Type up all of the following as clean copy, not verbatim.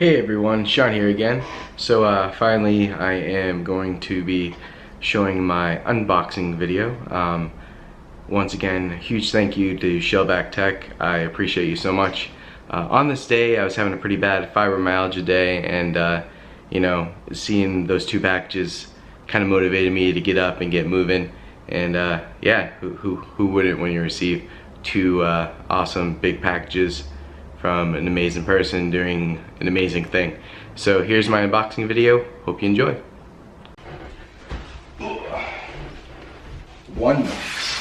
Hey everyone, Sean here again. So finally I am going to be showing my unboxing video. Once again, huge thank you to Shellback Tech. I appreciate you so much. On this day I was having a pretty bad fibromyalgia day, and you know, seeing those two packages kind of motivated me to get up and get moving. And yeah, who wouldn't when you receive two awesome big packages from an amazing person doing an amazing thing. So here's my unboxing video. Hope you enjoy. One box.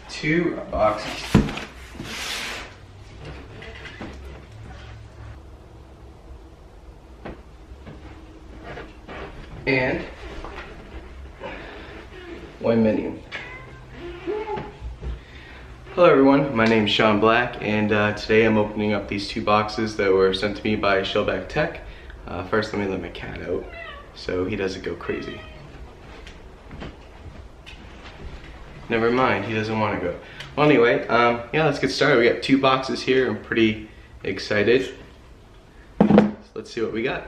Two boxes. And one menu. Hello everyone, my name is Sean Black, and today I'm opening up these two boxes that were sent to me by Shellback Tech. First, let me let my cat out so he doesn't go crazy. Never mind, he doesn't want to go. Well anyway, yeah, let's get started. We got two boxes here. I'm pretty excited. So let's see what we got.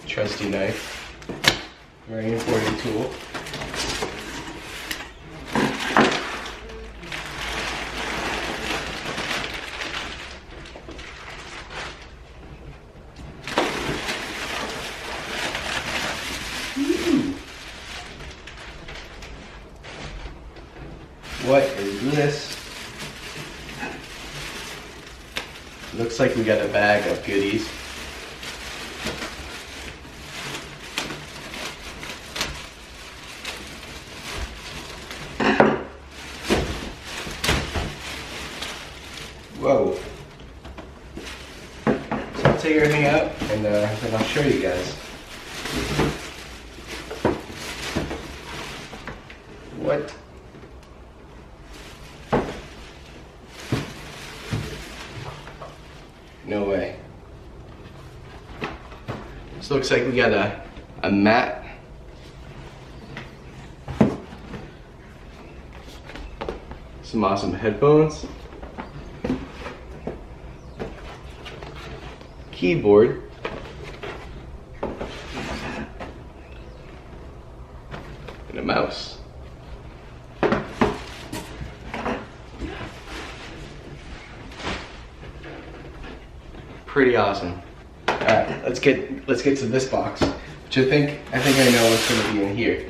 Trusty knife, very important tool. What is this? Looks like we got a bag of goodies. Whoa. So I'll take everything out and then I'll show you guys. What? No way. This looks like we got a mat. Some awesome headphones. Keyboard, and a mouse. Pretty awesome. All right, let's get to this box, which I think I know what's going to be in here.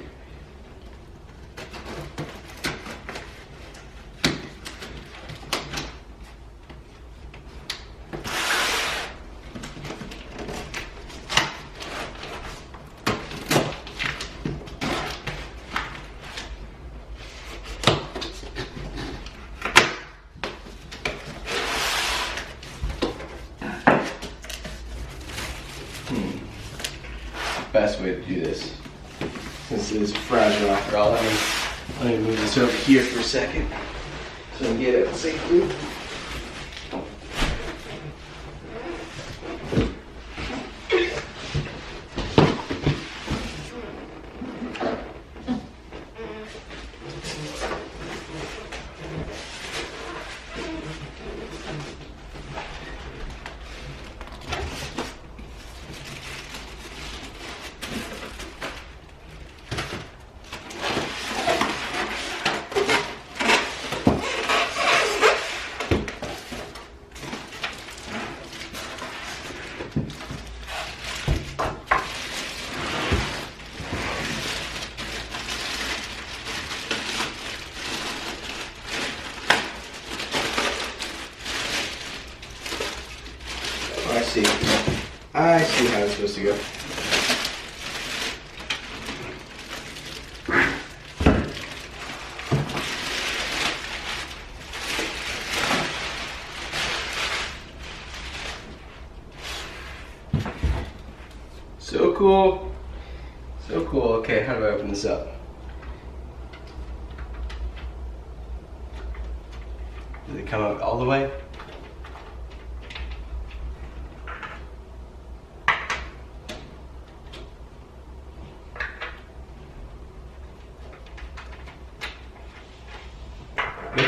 Best way to do this, since it is fragile after all. Let me move this over here for a second so I can get it safely. I see how it's supposed to go. So cool. So cool. Okay, how do I open this up? Does it come out all the way?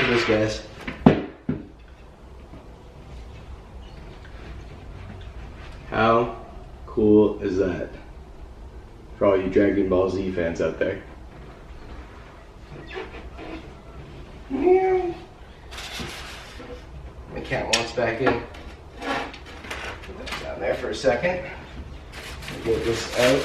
at this, guys. How cool is that? For all you Dragon Ball Z fans out there. My cat wants back in. Put that down there for a second. Get this out.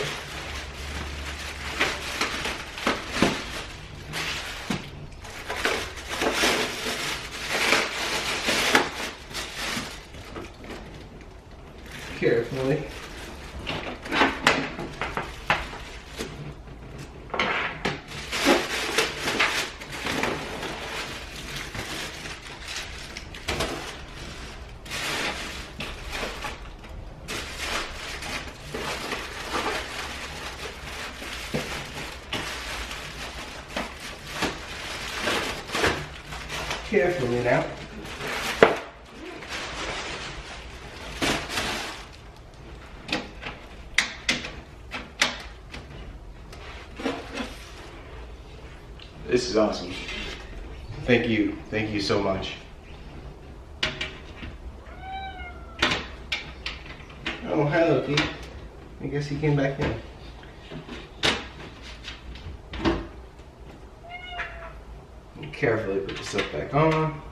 Carefully. Carefully now. This is awesome. Thank you so much. Oh, hi Loki. I guess he came back in. Carefully put the stuff back on.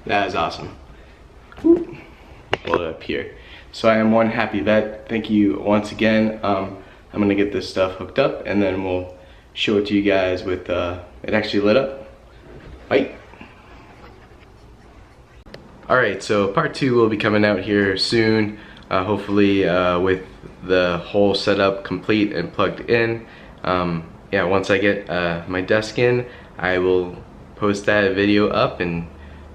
That is awesome. Hold it up here. So I am one happy vet. Thank you once again. I'm gonna get this stuff hooked up and then we'll show it to you guys with it actually lit up. Bye. Alright, so part 2 will be coming out here soon. Hopefully with the whole setup complete and plugged in. Yeah, once I get my desk in, I will post that video up and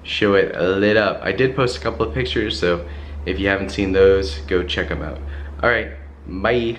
show it lit up. I did post a couple of pictures, so if you haven't seen those, go check them out. Alright, bye.